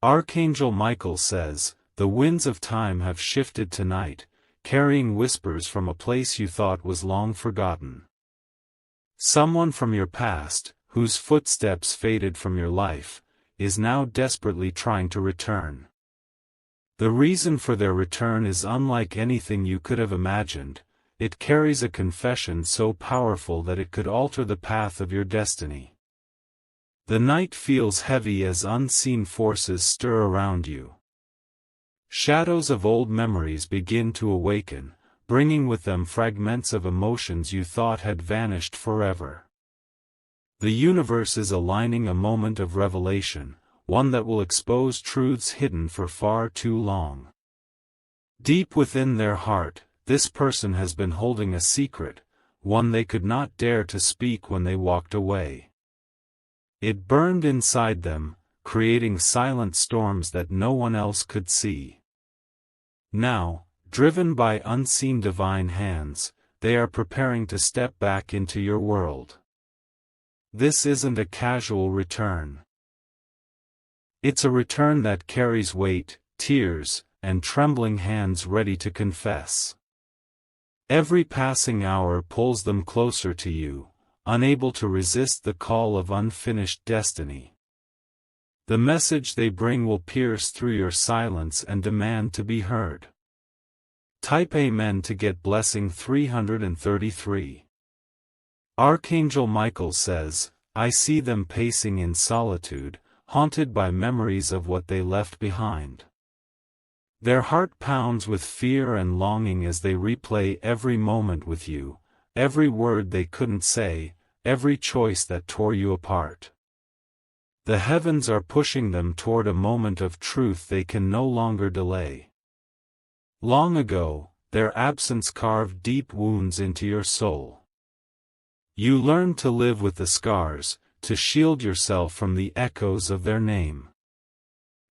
Archangel Michael says, "The winds of time have shifted tonight, carrying whispers from a place you thought was long forgotten. Someone from your past, whose footsteps faded from your life, is now desperately trying to return. The reason for their return is unlike anything you could have imagined. It carries a confession so powerful that it could alter the path of your destiny. The night feels heavy as unseen forces stir around you. Shadows of old memories begin to awaken, bringing with them fragments of emotions you thought had vanished forever. The universe is aligning a moment of revelation, one that will expose truths hidden for far too long. Deep within their heart, this person has been holding a secret, one they could not dare to speak when they walked away. It burned inside them, creating silent storms that no one else could see. Now, driven by unseen divine hands, they are preparing to step back into your world. This isn't a casual return. It's a return that carries weight, tears, and trembling hands ready to confess. Every passing hour pulls them closer to you, unable to resist the call of unfinished destiny. The message they bring will pierce through your silence and demand to be heard. Type Amen to get blessing 333. Archangel Michael says, "I see them pacing in solitude, haunted by memories of what they left behind. Their heart pounds with fear and longing as they replay every moment with you, every word they couldn't say, every choice that tore you apart. The heavens are pushing them toward a moment of truth they can no longer delay. Long ago, their absence carved deep wounds into your soul. You learned to live with the scars, to shield yourself from the echoes of their name.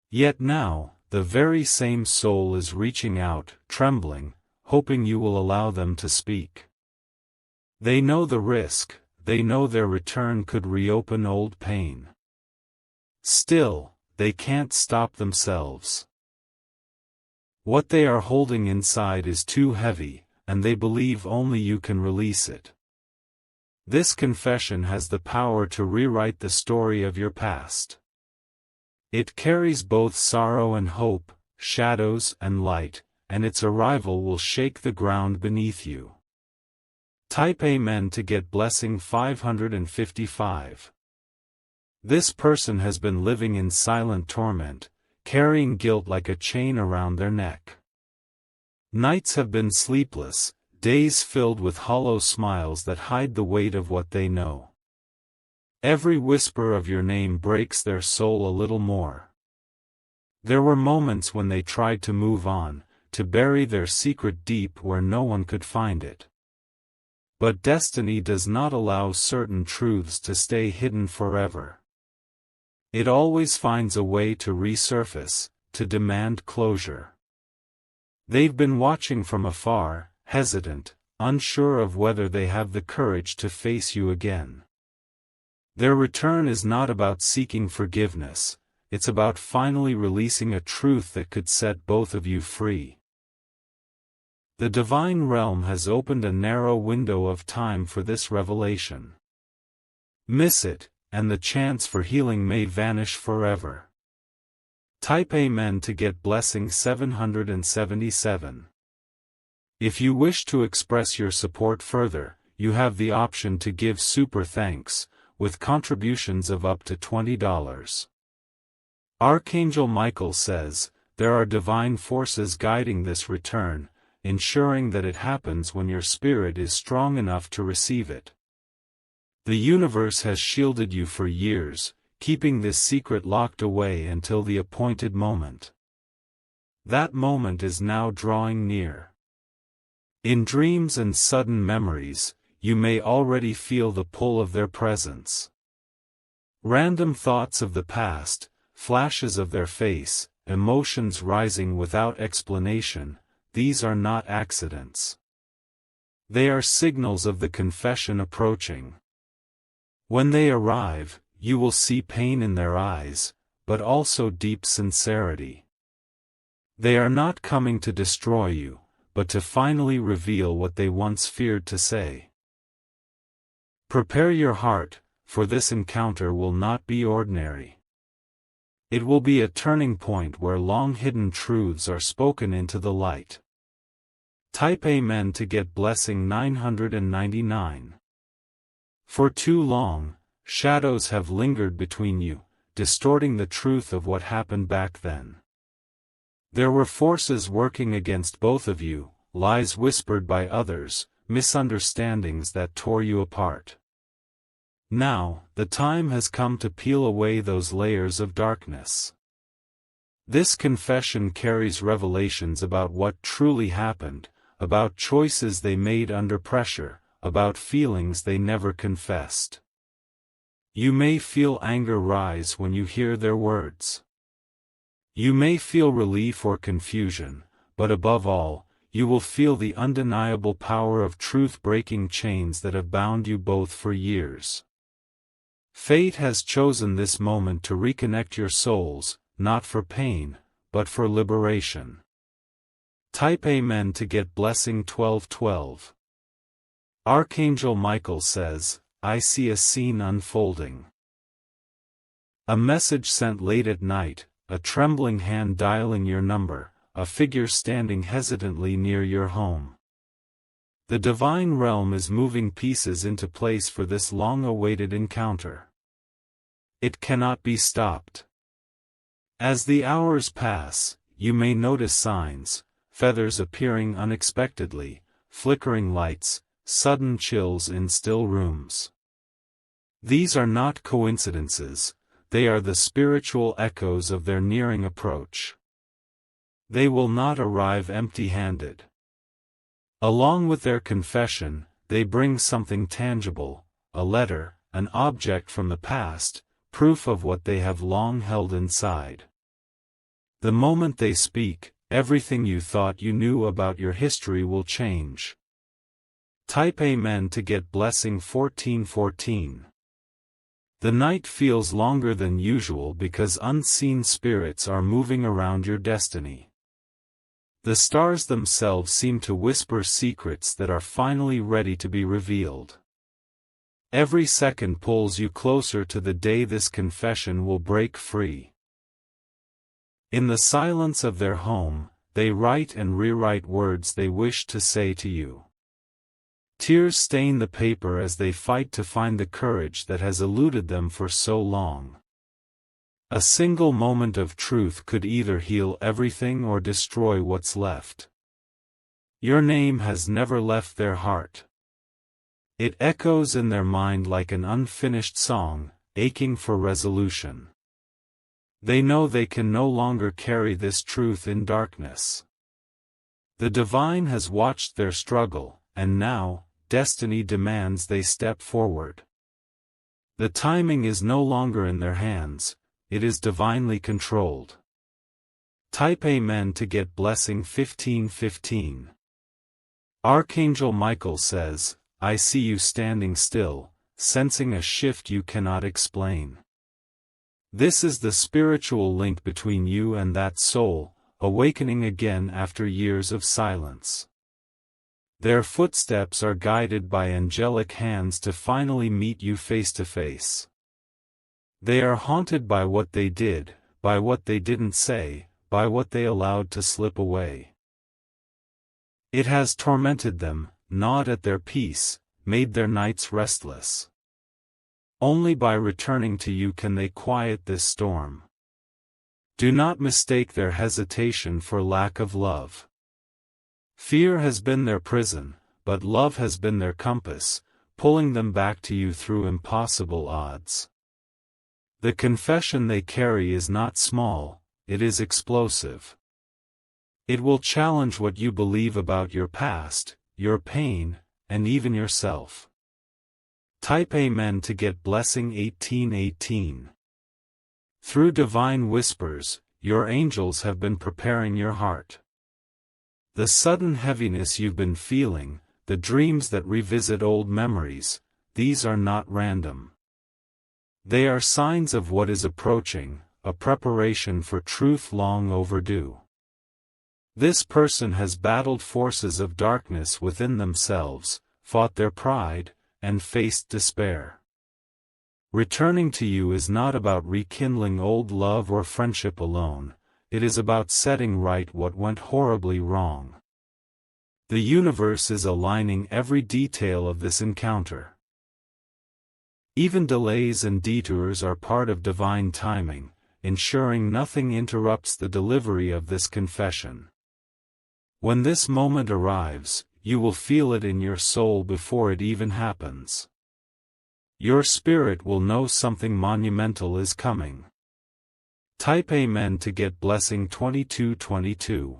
Yet now, the very same soul is reaching out, trembling, hoping you will allow them to speak. They know the risk, they know their return could reopen old pain. Still, they can't stop themselves. What they are holding inside is too heavy, and they believe only you can release it. This confession has the power to rewrite the story of your past. It carries both sorrow and hope, shadows and light, and its arrival will shake the ground beneath you. Type Amen to get blessing 555. This person has been living in silent torment, carrying guilt like a chain around their neck. Nights have been sleepless, days filled with hollow smiles that hide the weight of what they know. Every whisper of your name breaks their soul a little more. There were moments when they tried to move on, to bury their secret deep where no one could find it. But destiny does not allow certain truths to stay hidden forever. It always finds a way to resurface, to demand closure. They've been watching from afar, hesitant, unsure of whether they have the courage to face you again. Their return is not about seeking forgiveness, it's about finally releasing a truth that could set both of you free. The divine realm has opened a narrow window of time for this revelation. Miss it, and the chance for healing may vanish forever. Type Amen to get blessing 777. If you wish to express your support further, you have the option to give super thanks, with contributions of up to $20. Archangel Michael says, there are divine forces guiding this return, ensuring that it happens when your spirit is strong enough to receive it. The universe has shielded you for years, keeping this secret locked away until the appointed moment. That moment is now drawing near. In dreams and sudden memories, you may already feel the pull of their presence. Random thoughts of the past, flashes of their face, emotions rising without explanation, these are not accidents. They are signals of the confession approaching. When they arrive, you will see pain in their eyes, but also deep sincerity. They are not coming to destroy you, but to finally reveal what they once feared to say. Prepare your heart, for this encounter will not be ordinary. It will be a turning point where long-hidden truths are spoken into the light. Type Amen to get blessing 999. For too long, shadows have lingered between you, distorting the truth of what happened back then. There were forces working against both of you, lies whispered by others, misunderstandings that tore you apart. Now, the time has come to peel away those layers of darkness. This confession carries revelations about what truly happened, about choices they made under pressure, about feelings they never confessed. You may feel anger rise when you hear their words. You may feel relief or confusion, but above all, you will feel the undeniable power of truth breaking chains that have bound you both for years. Fate has chosen this moment to reconnect your souls, not for pain, but for liberation. Type Amen to get blessing 1212. Archangel Michael says, I see a scene unfolding. A message sent late at night, a trembling hand dialing your number, a figure standing hesitantly near your home. The divine realm is moving pieces into place for this long-awaited encounter. It cannot be stopped. As the hours pass, you may notice signs, feathers appearing unexpectedly, flickering lights, sudden chills in still rooms. These are not coincidences, they are the spiritual echoes of their nearing approach. They will not arrive empty-handed. Along with their confession, they bring something tangible, a letter, an object from the past, proof of what they have long held inside. The moment they speak, everything you thought you knew about your history will change. Type Amen to get blessing 1414. The night feels longer than usual because unseen spirits are moving around your destiny. The stars themselves seem to whisper secrets that are finally ready to be revealed. Every second pulls you closer to the day this confession will break free. In the silence of their home, they write and rewrite words they wish to say to you. Tears stain the paper as they fight to find the courage that has eluded them for so long. A single moment of truth could either heal everything or destroy what's left. Your name has never left their heart. It echoes in their mind like an unfinished song, aching for resolution. They know they can no longer carry this truth in darkness. The divine has watched their struggle, and now, destiny demands they step forward. The timing is no longer in their hands, it is divinely controlled. Type Amen to get blessing 1515. Archangel Michael says, I see you standing still, sensing a shift you cannot explain. This is the spiritual link between you and that soul, awakening again after years of silence. Their footsteps are guided by angelic hands to finally meet you face to face. They are haunted by what they did, by what they didn't say, by what they allowed to slip away. It has tormented them, gnawed at their peace, made their nights restless. Only by returning to you can they quiet this storm. Do not mistake their hesitation for lack of love. Fear has been their prison, but love has been their compass, pulling them back to you through impossible odds. The confession they carry is not small, it is explosive. It will challenge what you believe about your past, your pain, and even yourself. Type Amen to get blessing 1818. Through divine whispers, your angels have been preparing your heart. The sudden heaviness you've been feeling, the dreams that revisit old memories, these are not random. They are signs of what is approaching, a preparation for truth long overdue. This person has battled forces of darkness within themselves, fought their pride, and faced despair. Returning to you is not about rekindling old love or friendship alone, it is about setting right what went horribly wrong. The universe is aligning every detail of this encounter. Even delays and detours are part of divine timing, ensuring nothing interrupts the delivery of this confession. When this moment arrives, you will feel it in your soul before it even happens. Your spirit will know something monumental is coming. Type Amen to get blessing 2222.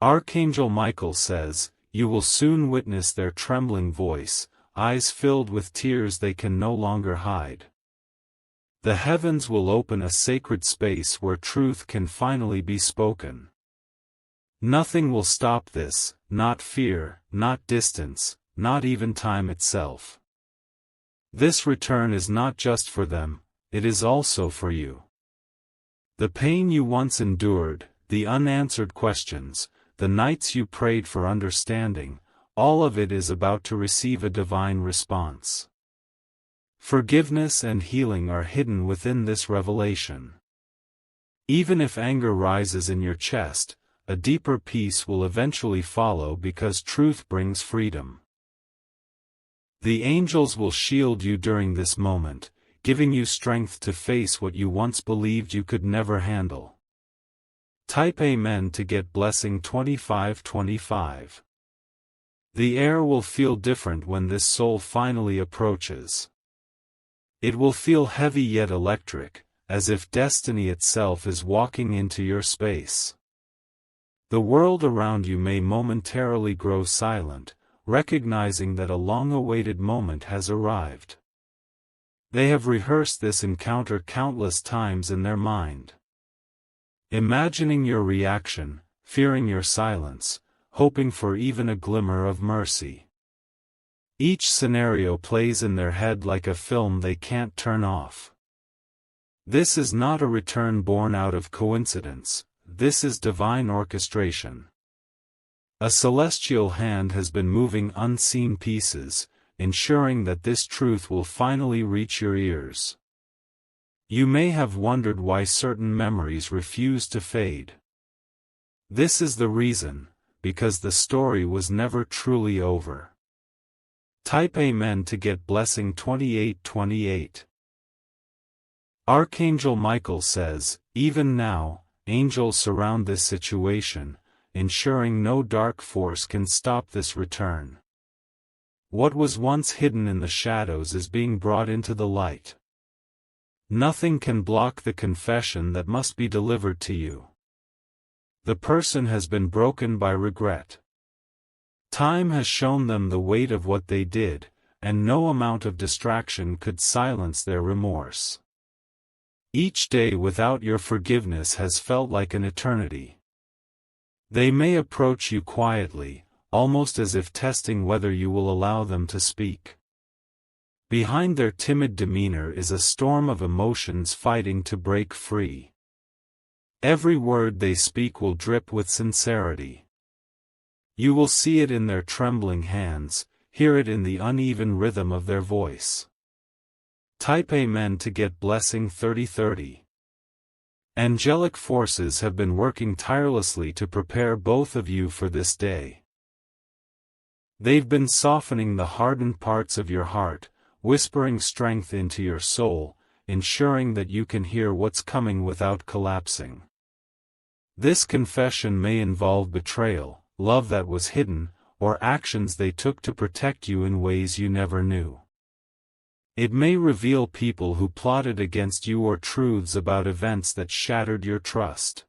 Archangel Michael says, you will soon witness their trembling voice, eyes filled with tears they can no longer hide. The heavens will open a sacred space where truth can finally be spoken. Nothing will stop this, not fear, not distance, not even time itself. This return is not just for them, it is also for you. The pain you once endured, the unanswered questions, the nights you prayed for understanding, all of it is about to receive a divine response. Forgiveness and healing are hidden within this revelation. Even if anger rises in your chest, a deeper peace will eventually follow because truth brings freedom. The angels will shield you during this moment, giving you strength to face what you once believed you could never handle. Type Amen to get blessing 2525. The air will feel different when this soul finally approaches. It will feel heavy yet electric, as if destiny itself is walking into your space. The world around you may momentarily grow silent, recognizing that a long-awaited moment has arrived. They have rehearsed this encounter countless times in their mind. Imagining your reaction, fearing your silence, hoping for even a glimmer of mercy. Each scenario plays in their head like a film they can't turn off. This is not a return born out of coincidence, this is divine orchestration. A celestial hand has been moving unseen pieces, ensuring that this truth will finally reach your ears. You may have wondered why certain memories refuse to fade. This is the reason, because the story was never truly over. Type Amen to get blessing 2828. Archangel Michael says, even now, angels surround this situation, ensuring no dark force can stop this return. What was once hidden in the shadows is being brought into the light. Nothing can block the confession that must be delivered to you. The person has been broken by regret. Time has shown them the weight of what they did, and no amount of distraction could silence their remorse. Each day without your forgiveness has felt like an eternity. They may approach you quietly, almost as if testing whether you will allow them to speak. Behind their timid demeanor is a storm of emotions fighting to break free. Every word they speak will drip with sincerity. You will see it in their trembling hands, hear it in the uneven rhythm of their voice. Type Amen to get blessing 3030. Angelic forces have been working tirelessly to prepare both of you for this day. They've been softening the hardened parts of your heart, whispering strength into your soul, ensuring that you can hear what's coming without collapsing. This confession may involve betrayal, love that was hidden, or actions they took to protect you in ways you never knew. It may reveal people who plotted against you or truths about events that shattered your trust.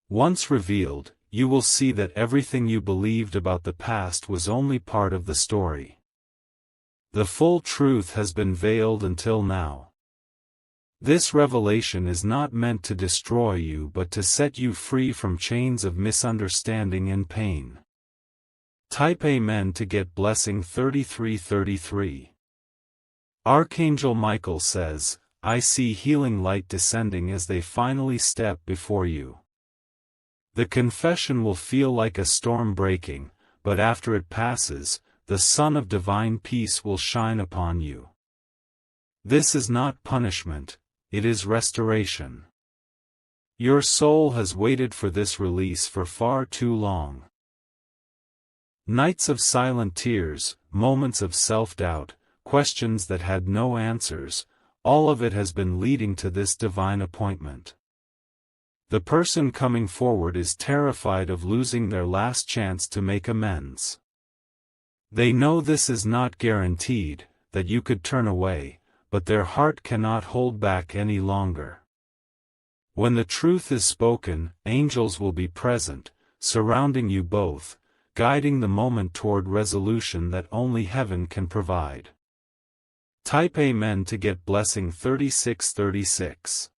Once revealed, you will see that everything you believed about the past was only part of the story. The full truth has been veiled until now. This revelation is not meant to destroy you but to set you free from chains of misunderstanding and pain. Type Amen to get blessing 3333. Archangel Michael says, I see healing light descending as they finally step before you. The confession will feel like a storm breaking, but after it passes, the sun of divine peace will shine upon you. This is not punishment, it is restoration. Your soul has waited for this release for far too long. Nights of silent tears, moments of self-doubt, questions that had no answers, all of it has been leading to this divine appointment. The person coming forward is terrified of losing their last chance to make amends. They know this is not guaranteed, that you could turn away, but their heart cannot hold back any longer. When the truth is spoken, angels will be present, surrounding you both, guiding the moment toward resolution that only heaven can provide. Type Amen to get blessing 3636.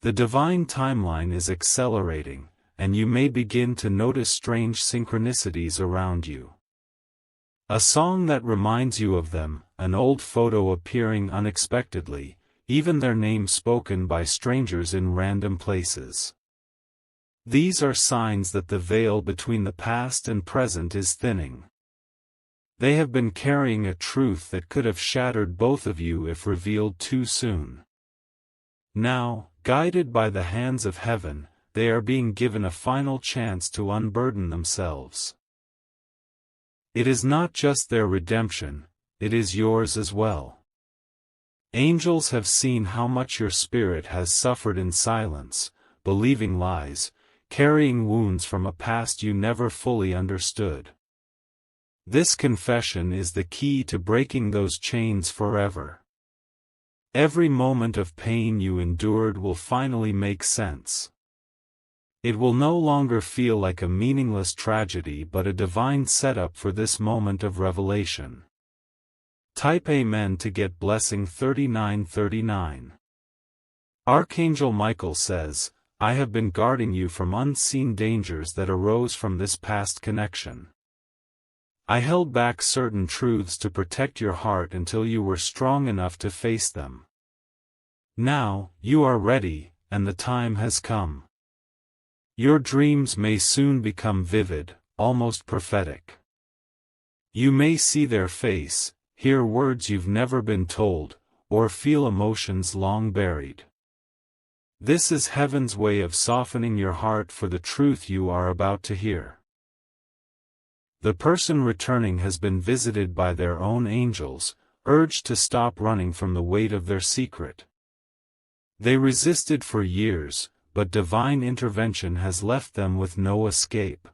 The divine timeline is accelerating, and you may begin to notice strange synchronicities around you. A song that reminds you of them, an old photo appearing unexpectedly, even their name spoken by strangers in random places. These are signs that the veil between the past and present is thinning. They have been carrying a truth that could have shattered both of you if revealed too soon. Now, guided by the hands of heaven, they are being given a final chance to unburden themselves. It is not just their redemption, it is yours as well. Angels have seen how much your spirit has suffered in silence, believing lies, carrying wounds from a past you never fully understood. This confession is the key to breaking those chains forever. Every moment of pain you endured will finally make sense. It will no longer feel like a meaningless tragedy but a divine setup for this moment of revelation. Type Amen to get blessing 3939. Archangel Michael says, I have been guarding you from unseen dangers that arose from this past connection. I held back certain truths to protect your heart until you were strong enough to face them. Now, you are ready, and the time has come. Your dreams may soon become vivid, almost prophetic. You may see their face, hear words you've never been told, or feel emotions long buried. This is heaven's way of softening your heart for the truth you are about to hear. The person returning has been visited by their own angels, urged to stop running from the weight of their secret. They resisted for years, but divine intervention has left them with no escape.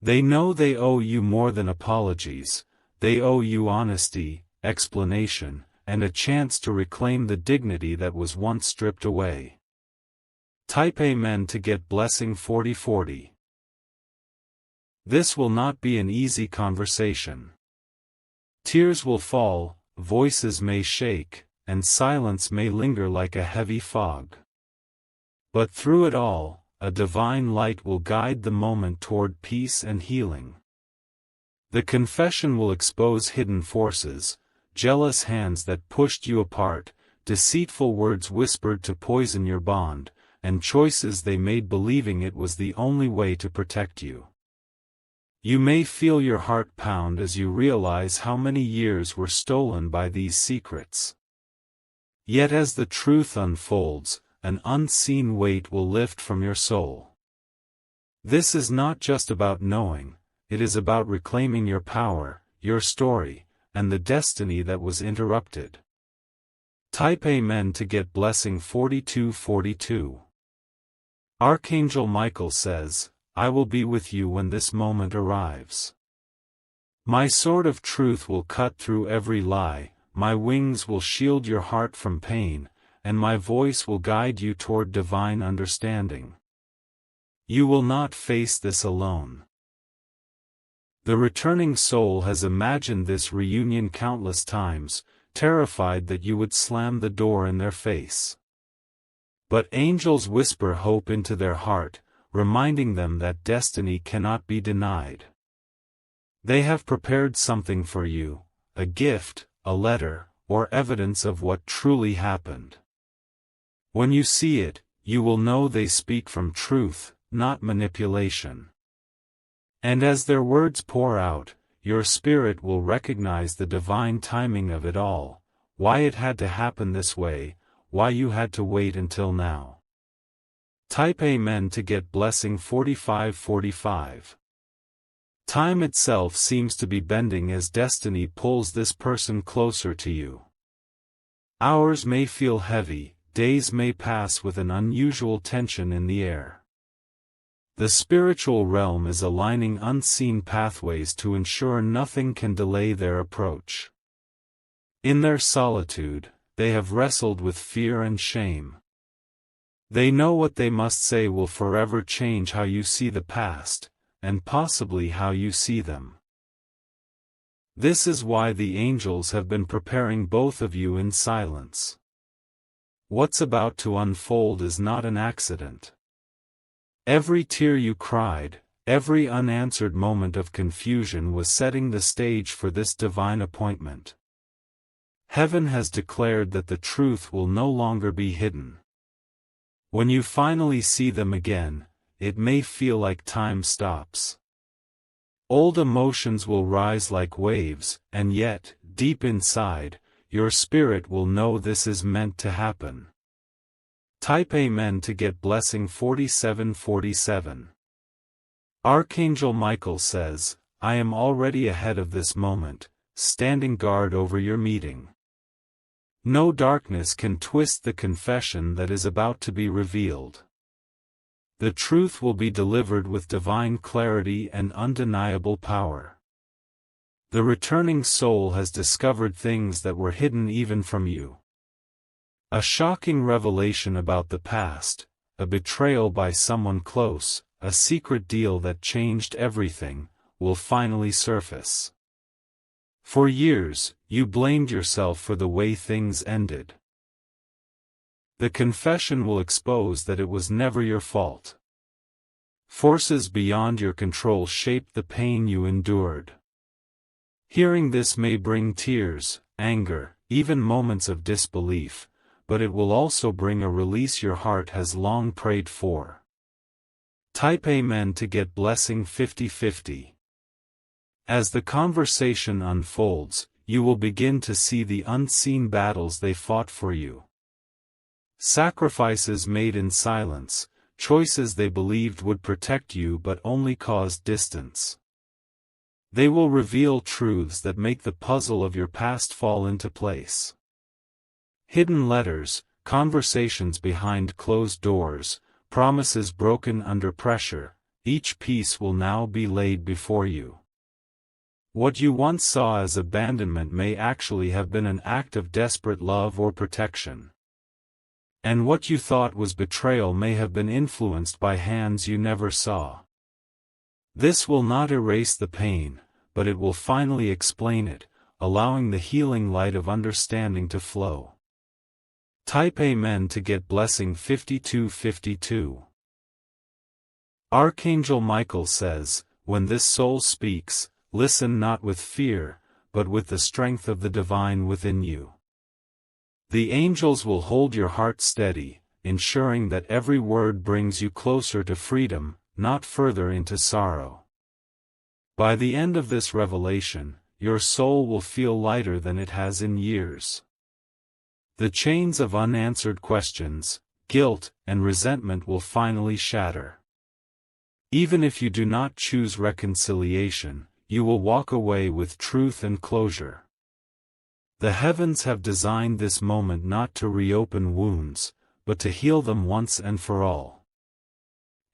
They know they owe you more than apologies, they owe you honesty, explanation, and a chance to reclaim the dignity that was once stripped away. Type Amen to get blessing 4040. This will not be an easy conversation. Tears will fall, voices may shake, and silence may linger like a heavy fog. But through it all, a divine light will guide the moment toward peace and healing. The confession will expose hidden forces, jealous hands that pushed you apart, deceitful words whispered to poison your bond, and choices they made believing it was the only way to protect you. You may feel your heart pound as you realize how many years were stolen by these secrets. Yet as the truth unfolds, an unseen weight will lift from your soul. This is not just about knowing, it is about reclaiming your power, your story, and the destiny that was interrupted. Type Amen to get blessing 4242. Archangel Michael says, I will be with you when this moment arrives. My sword of truth will cut through every lie, my wings will shield your heart from pain, and my voice will guide you toward divine understanding. You will not face this alone. The returning soul has imagined this reunion countless times, terrified that you would slam the door in their face. But angels whisper hope into their heart, reminding them that destiny cannot be denied. They have prepared something for you, a gift, a letter, or evidence of what truly happened. When you see it, you will know they speak from truth, not manipulation. And as their words pour out, your spirit will recognize the divine timing of it all, why it had to happen this way, why you had to wait until now. Type Amen to get blessing 4545. Time itself seems to be bending as destiny pulls this person closer to you. Hours may feel heavy, days may pass with an unusual tension in the air. The spiritual realm is aligning unseen pathways to ensure nothing can delay their approach. In their solitude, they have wrestled with fear and shame. They know what they must say will forever change how you see the past, and possibly how you see them. This is why the angels have been preparing both of you in silence. What's about to unfold is not an accident. Every tear you cried, every unanswered moment of confusion was setting the stage for this divine appointment. Heaven has declared that the truth will no longer be hidden. When you finally see them again, it may feel like time stops. Old emotions will rise like waves, and yet, deep inside, your spirit will know this is meant to happen. Type Amen to get blessing 4747. Archangel Michael says, I am already ahead of this moment, standing guard over your meeting. No darkness can twist the confession that is about to be revealed. The truth will be delivered with divine clarity and undeniable power. The returning soul has discovered things that were hidden even from you. A shocking revelation about the past, a betrayal by someone close, a secret deal that changed everything, will finally surface. For years, you blamed yourself for the way things ended. The confession will expose that it was never your fault. Forces beyond your control shaped the pain you endured. Hearing this may bring tears, anger, even moments of disbelief, but it will also bring a release your heart has long prayed for. Type Amen to get blessing 5050. As the conversation unfolds, you will begin to see the unseen battles they fought for you. Sacrifices made in silence, choices they believed would protect you but only caused distance. They will reveal truths that make the puzzle of your past fall into place. Hidden letters, conversations behind closed doors, promises broken under pressure, each piece will now be laid before you. What you once saw as abandonment may actually have been an act of desperate love or protection. And what you thought was betrayal may have been influenced by hands you never saw. This will not erase the pain, but it will finally explain it, allowing the healing light of understanding to flow. Type Amen to get blessing 5252. Archangel Michael says, when this soul speaks, listen not with fear, but with the strength of the divine within you. The angels will hold your heart steady, ensuring that every word brings you closer to freedom, not further into sorrow. By the end of this revelation, your soul will feel lighter than it has in years. The chains of unanswered questions, guilt, and resentment will finally shatter. Even if you do not choose reconciliation, you will walk away with truth and closure. The heavens have designed this moment not to reopen wounds, but to heal them once and for all.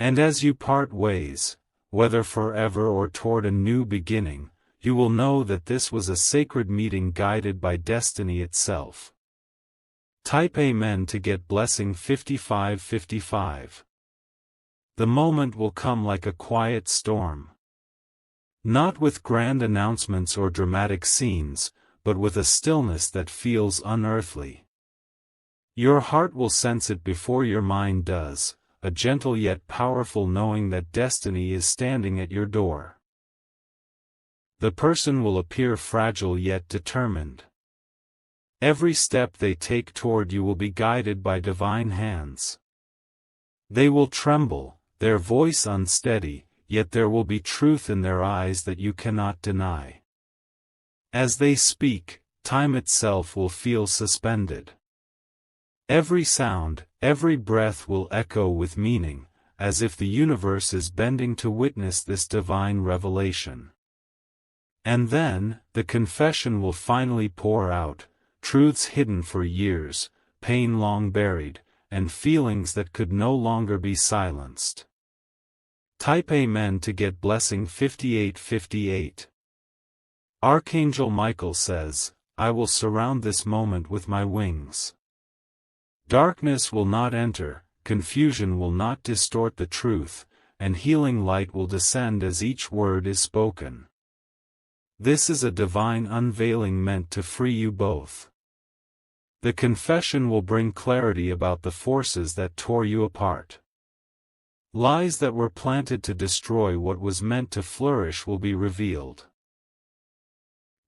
And as you part ways, whether forever or toward a new beginning, you will know that this was a sacred meeting guided by destiny itself. Type Amen to get blessing 5555. The moment will come like a quiet storm. Not with grand announcements or dramatic scenes, but with a stillness that feels unearthly. Your heart will sense it before your mind does, a gentle yet powerful knowing that destiny is standing at your door. The person will appear fragile yet determined. Every step they take toward you will be guided by divine hands. They will tremble, their voice unsteady, yet there will be truth in their eyes that you cannot deny. As they speak, time itself will feel suspended. Every sound, every breath will echo with meaning, as if the universe is bending to witness this divine revelation. And then, the confession will finally pour out, truths hidden for years, pain long buried, and feelings that could no longer be silenced. Type Amen to get blessing 5858. Archangel Michael says, I will surround this moment with my wings. Darkness will not enter, confusion will not distort the truth, and healing light will descend as each word is spoken. This is a divine unveiling meant to free you both. The confession will bring clarity about the forces that tore you apart. Lies that were planted to destroy what was meant to flourish will be revealed.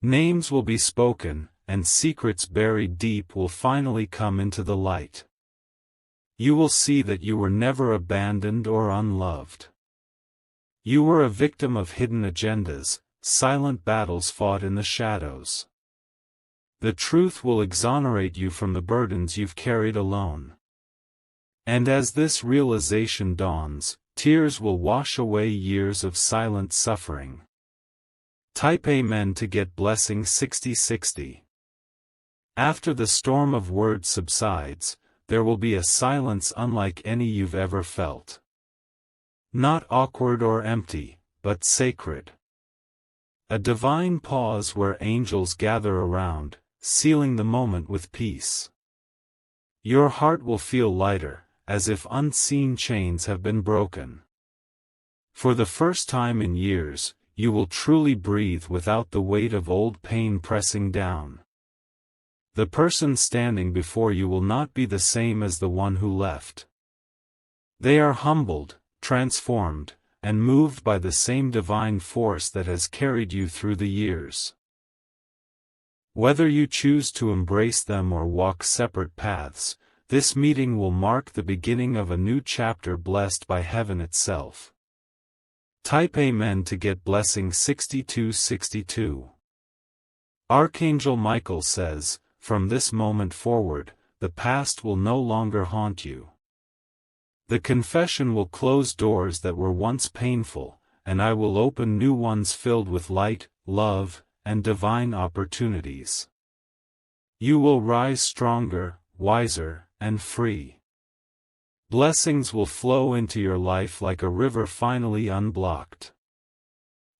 Names will be spoken, and secrets buried deep will finally come into the light. You will see that you were never abandoned or unloved. You were a victim of hidden agendas, silent battles fought in the shadows. The truth will exonerate you from the burdens you've carried alone. And as this realization dawns, tears will wash away years of silent suffering. Type Amen to get blessing 6060. After the storm of words subsides, there will be a silence unlike any you've ever felt. Not awkward or empty, but sacred. A divine pause where angels gather around, sealing the moment with peace. Your heart will feel lighter, as if unseen chains have been broken. For the first time in years, you will truly breathe without the weight of old pain pressing down. The person standing before you will not be the same as the one who left. They are humbled, transformed, and moved by the same divine force that has carried you through the years. Whether you choose to embrace them or walk separate paths, this meeting will mark the beginning of a new chapter blessed by heaven itself. Type Amen to get blessing 6262. Archangel Michael says, from this moment forward, the past will no longer haunt you. The confession will close doors that were once painful, and I will open new ones filled with light, love, and divine opportunities. You will rise stronger, wiser, and free. Blessings will flow into your life like a river finally unblocked.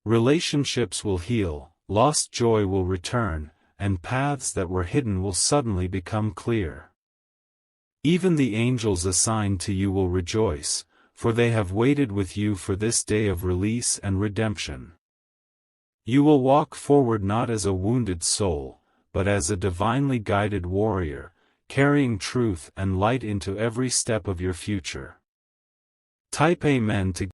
Relationships will heal, lost joy will return, and paths that were hidden will suddenly become clear. Even the angels assigned to you will rejoice, for they have waited with you for this day of release and redemption. You will walk forward not as a wounded soul, but as a divinely guided warrior, carrying truth and light into every step of your future. Type Amen to